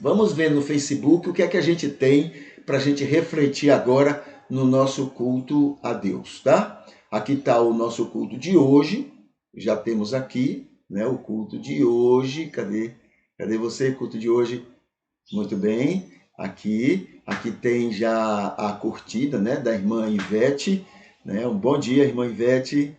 Vamos ver no Facebook o que é que a gente tem para a gente refletir agora no nosso culto a Deus, tá? Aqui está o nosso culto de hoje. Já temos aqui, né, o culto de hoje. Cadê você, culto de hoje? Muito bem. Aqui tem já a curtida, né, da irmã Ivete, né? Um bom dia, irmã Ivete.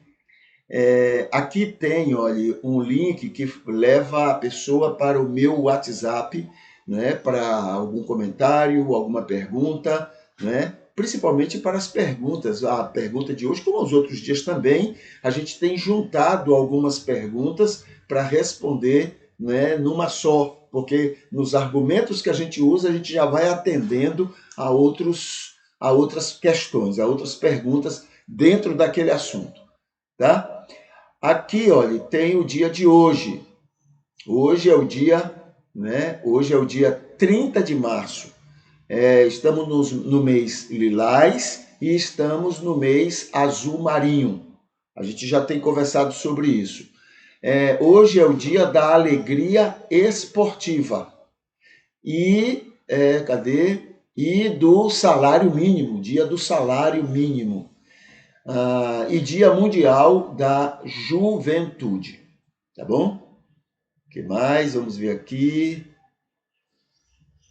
Aqui tem, olha, um link que leva a pessoa para o meu WhatsApp, né, para algum comentário, alguma pergunta, né, principalmente para as perguntas. A pergunta de hoje, como os outros dias também, a gente tem juntado algumas perguntas para responder, né, numa só, porque nos argumentos que a gente usa, a gente já vai atendendo a outras questões, a outras perguntas dentro daquele assunto, tá? Aqui, olha, tem o dia de hoje. Hoje é o dia, né? Hoje é o dia 30 de março. Estamos no mês lilás e estamos no mês azul marinho. A gente já tem conversado sobre isso. Hoje é o dia da alegria esportiva. E, cadê? E do salário mínimo, dia do salário mínimo. E Dia Mundial da Juventude. Tá bom? O que mais? Vamos ver aqui.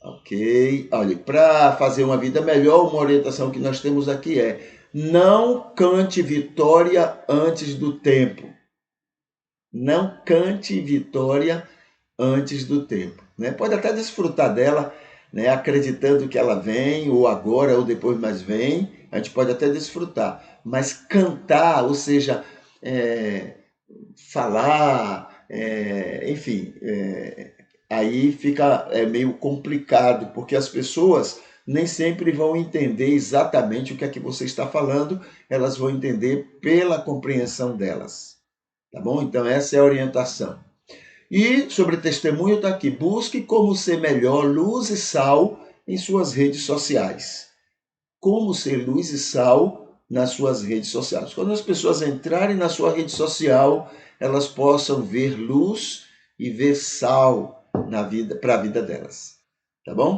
Ok. Olha, para fazer uma vida melhor, uma orientação que nós temos aqui é: não cante vitória antes do tempo. Não cante vitória antes do tempo. Né? Pode até desfrutar dela, né? Acreditando que ela vem, ou agora, ou depois mais vem. A gente pode até desfrutar. Mas cantar, ou seja, falar, enfim, aí fica meio complicado, porque as pessoas nem sempre vão entender exatamente o que é que você está falando, elas vão entender pela compreensão delas, tá bom? Então essa é a orientação. E sobre testemunho está aqui: busque como ser melhor luz e sal em suas redes sociais. Como ser luz e sal nas suas redes sociais. Quando as pessoas entrarem na sua rede social, elas possam ver luz e ver sal na vida, para a vida delas. Tá bom?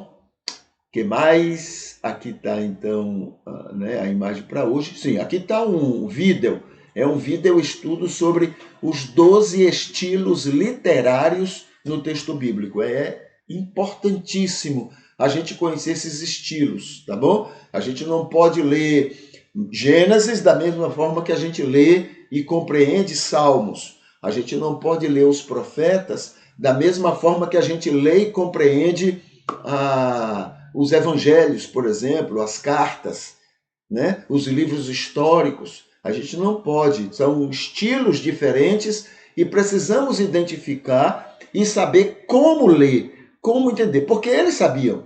O que mais? Aqui está então, né, a imagem para hoje. Sim, aqui está um vídeo. É um vídeo estudo sobre os 12 estilos literários no texto bíblico. É importantíssimo a gente conhecer esses estilos, tá bom? A gente não pode ler Gênesis da mesma forma que a gente lê e compreende Salmos. A gente não pode ler os profetas da mesma forma que a gente lê e compreende os evangelhos, por exemplo, as cartas, né? Os livros históricos. A gente não pode, são estilos diferentes e precisamos identificar e saber como ler, como entender, porque eles sabiam,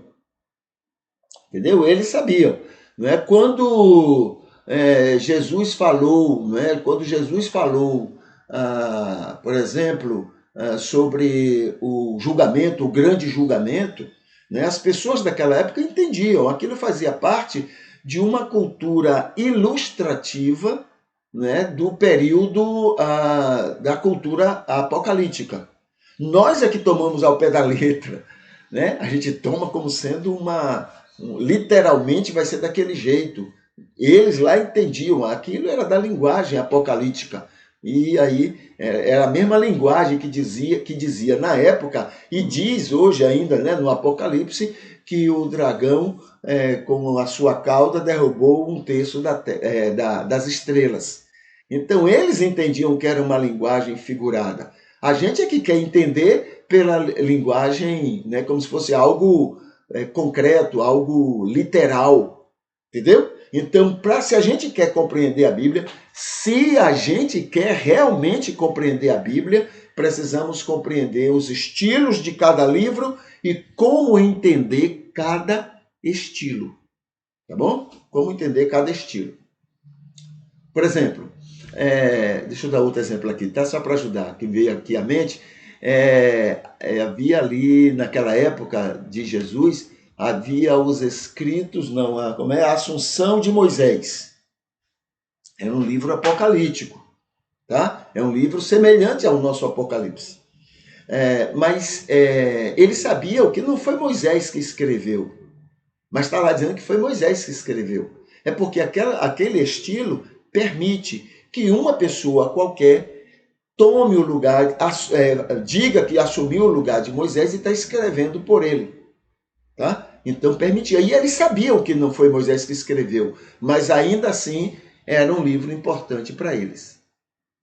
entendeu? Eles sabiam, não é? Quando Jesus falou, não é? Quando Jesus falou, por exemplo, sobre o julgamento, o grande julgamento, né? As pessoas daquela época entendiam, aquilo fazia parte de uma cultura ilustrativa, né, do período da cultura apocalíptica. Nós é que tomamos ao pé da letra, né? A gente toma como sendo literalmente vai ser daquele jeito. Eles lá entendiam, aquilo era da linguagem apocalíptica. E aí era a mesma linguagem que dizia na época e diz hoje ainda, né, no Apocalipse, que o dragão, com a sua cauda, derrubou um terço das estrelas. Então eles entendiam que era uma linguagem figurada. A gente é que quer entender pela linguagem, né, como se fosse algo concreto, algo literal, entendeu? Então, se a gente quer compreender a Bíblia, se a gente quer realmente compreender a Bíblia, precisamos compreender os estilos de cada livro e como entender cada estilo, tá bom? Como entender cada estilo. Por exemplo, deixa eu dar outro exemplo aqui, tá? Só para ajudar, que veio aqui à mente. Havia ali, naquela época de Jesus, havia os escritos, como é? A Assunção de Moisés. É um livro apocalíptico, tá? É um livro semelhante ao nosso Apocalipse. Ele sabia que não foi Moisés que escreveu, mas está lá dizendo que foi Moisés que escreveu. É porque aquele estilo permite que uma pessoa qualquer tome o lugar, diga que assumiu o lugar de Moisés e está escrevendo por ele. Tá? Então permitia. E eles sabiam que não foi Moisés que escreveu, mas ainda assim era um livro importante para eles.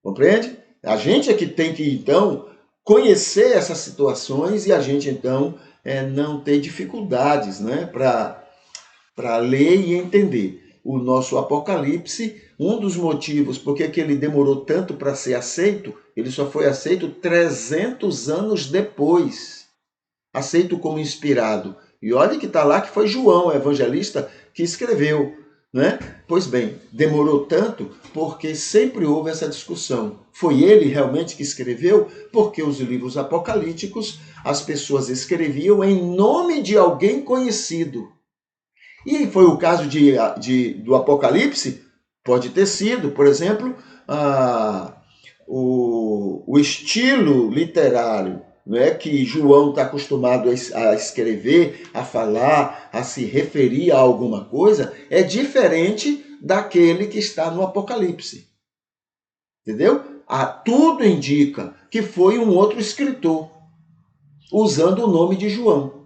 Compreende? A gente é que tem que, então, conhecer essas situações e a gente, então, não ter dificuldades, né, para ler e entender. O nosso Apocalipse, um dos motivos por que ele demorou tanto para ser aceito, ele só foi aceito 300 anos depois. Aceito como inspirado. E olha que está lá que foi João, o evangelista, que escreveu. Né? Pois bem, demorou tanto porque sempre houve essa discussão. Foi ele realmente que escreveu? Porque os livros apocalípticos, as pessoas escreviam em nome de alguém conhecido. E foi o caso do Apocalipse? Pode ter sido, por exemplo, o estilo literário, não é, que João está acostumado a escrever, a falar, a se referir a alguma coisa, é diferente daquele que está no Apocalipse. Entendeu? Tudo indica que foi um outro escritor, usando o nome de João.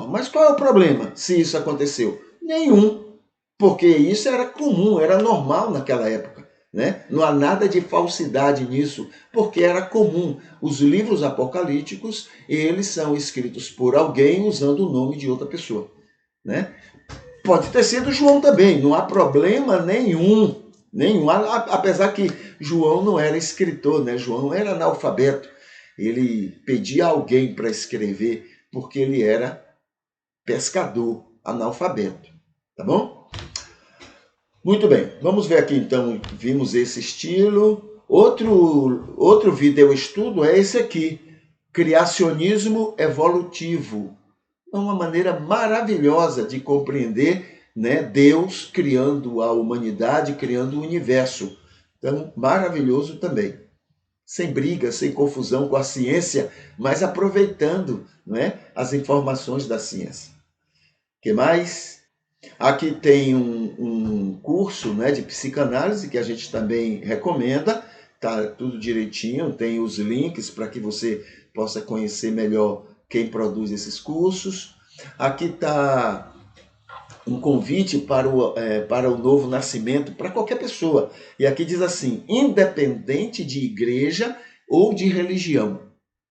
Mas qual é o problema se isso aconteceu? Nenhum, porque isso era comum, era normal naquela época. Né? Não há nada de falsidade nisso, porque era comum. Os livros apocalípticos, eles são escritos por alguém usando o nome de outra pessoa. Né? Pode ter sido João também, não há problema nenhum. Apesar que João não era escritor, né? João era analfabeto. Ele pedia a alguém para escrever, porque ele era pescador, analfabeto. Tá bom? Muito bem, vamos ver aqui então, vimos esse estilo. Outro vídeo estudo é esse aqui, criacionismo evolutivo. É uma maneira maravilhosa de compreender, né, Deus criando a humanidade, criando o universo. Então, maravilhoso também. Sem briga, sem confusão com a ciência, mas aproveitando, né, as informações da ciência. O que mais? Aqui tem um curso, né, de psicanálise que a gente também recomenda, tá tudo direitinho, tem os links para que você possa conhecer melhor quem produz esses cursos. Aqui está um convite para o novo nascimento para qualquer pessoa. E aqui diz assim, independente de igreja ou de religião.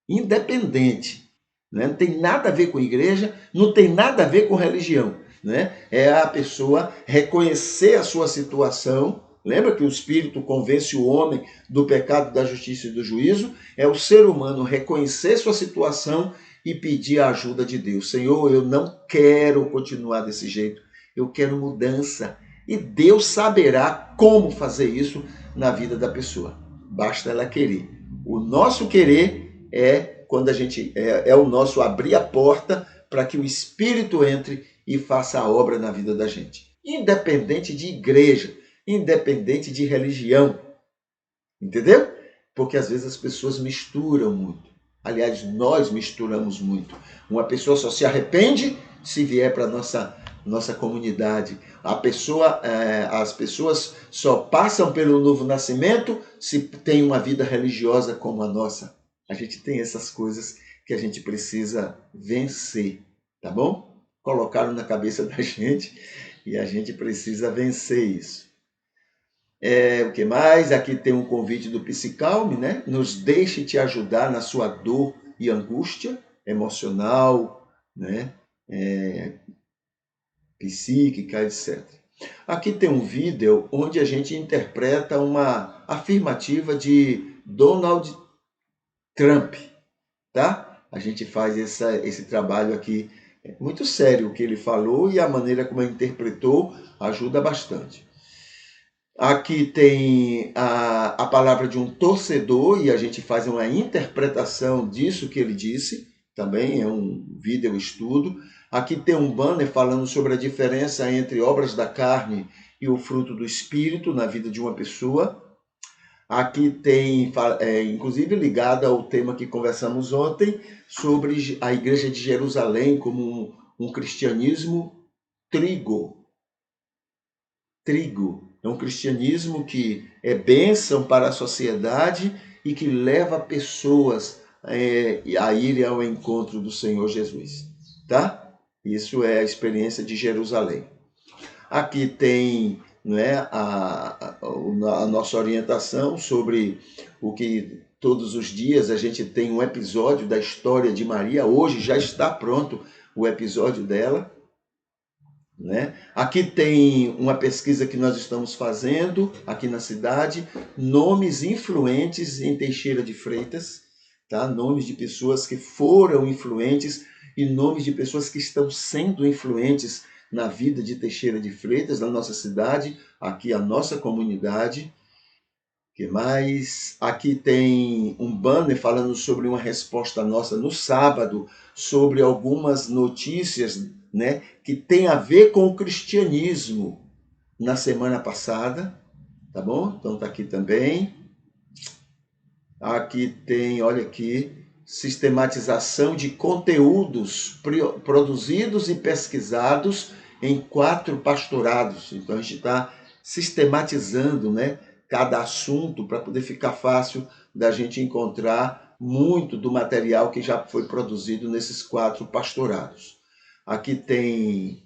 Independente. Né? Não tem nada a ver com igreja, não tem nada a ver com religião. Né? É a pessoa reconhecer a sua situação. Lembra que o Espírito convence o homem do pecado, da justiça e do juízo? É o ser humano reconhecer sua situação e pedir a ajuda de Deus. Senhor, eu não quero continuar desse jeito. Eu quero mudança. E Deus saberá como fazer isso na vida da pessoa. Basta ela querer. O nosso querer quando a gente é o nosso abrir a porta para que o Espírito entre e faça a obra na vida da gente. Independente de igreja, independente de religião. Entendeu? Porque às vezes as pessoas misturam muito. Aliás, nós misturamos muito. Uma pessoa só se arrepende se vier para a nossa comunidade. As pessoas só passam pelo novo nascimento se tem uma vida religiosa como a nossa. A gente tem essas coisas que a gente precisa vencer, tá bom? Colocaram na cabeça da gente e a gente precisa vencer isso. O que mais? Aqui tem um convite do Psicalme, né? Nos deixe te ajudar na sua dor e angústia emocional, né? Psíquica, etc. Aqui tem um vídeo onde a gente interpreta uma afirmativa de Donald Trump, tá? A gente faz esse trabalho aqui, muito sério o que ele falou e a maneira como ele interpretou ajuda bastante. Aqui tem a palavra de um torcedor e a gente faz uma interpretação disso que ele disse, também é um vídeo estudo. Aqui tem um banner falando sobre a diferença entre obras da carne e o fruto do Espírito na vida de uma pessoa. Aqui tem, inclusive ligado ao tema que conversamos ontem, sobre a Igreja de Jerusalém como um cristianismo trigo. É um cristianismo que é bênção para a sociedade e que leva pessoas a irem ao encontro do Senhor Jesus. Tá? Isso é a experiência de Jerusalém. Aqui tem, né, a nossa orientação sobre o que todos os dias a gente tem um episódio da história de Maria. Hoje já está pronto o episódio dela. Né? Aqui tem uma pesquisa que nós estamos fazendo aqui na cidade, nomes influentes em Teixeira de Freitas, tá? Nomes de pessoas que foram influentes e nomes de pessoas que estão sendo influentes na vida de Teixeira de Freitas, na nossa cidade, aqui a nossa comunidade. Que mais? Aqui tem um banner falando sobre uma resposta nossa no sábado, sobre algumas notícias, né, que tem a ver com o cristianismo na semana passada, tá bom? Então tá aqui também. Aqui tem, olha aqui, sistematização de conteúdos produzidos e pesquisados em 4 pastorados. Então a gente está sistematizando, né, cada assunto para poder ficar fácil da gente encontrar muito do material que já foi produzido nesses 4 pastorados. Aqui tem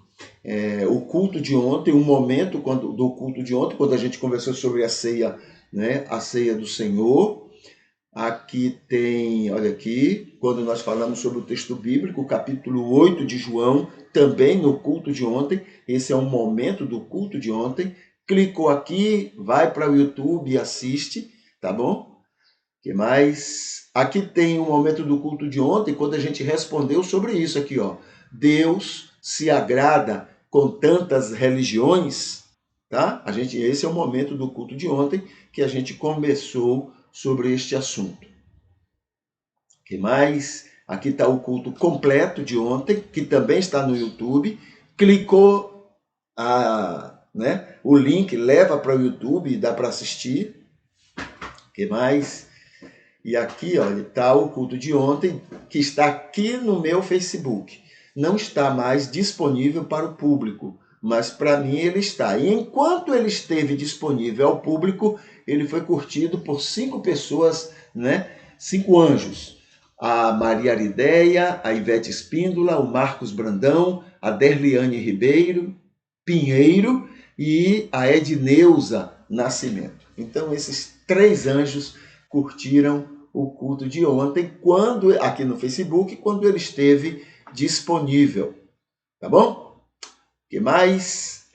o culto de ontem, um momento do culto de ontem, quando a gente conversou sobre a ceia, né, a ceia do Senhor. Aqui tem, olha aqui, quando nós falamos sobre o texto bíblico, capítulo 8 de João, também no culto de ontem. Esse é um momento do culto de ontem. Clicou aqui, vai para o YouTube e assiste, tá bom? O que mais? Aqui tem um momento do culto de ontem, quando a gente respondeu sobre isso aqui, ó. Deus se agrada com tantas religiões, tá? Esse é o momento do culto de ontem que a gente conversou sobre este assunto. O que mais? Aqui está o culto completo de ontem, que também está no YouTube. Clicou o link, leva para o YouTube e dá para assistir. O que mais? E aqui, olha, está o culto de ontem, que está aqui no meu Facebook. Não está mais disponível para o público, mas para mim ele está. E enquanto ele esteve disponível ao público, ele foi curtido por 5 pessoas, né? 5 anjos. A Maria Arideia, a Ivete Espíndola, o Marcos Brandão, a Derliane Ribeiro, Pinheiro e a Edneuza Nascimento. Então, esses 3 anjos curtiram o culto de ontem, aqui no Facebook, quando ele esteve disponível. Tá bom? O que mais?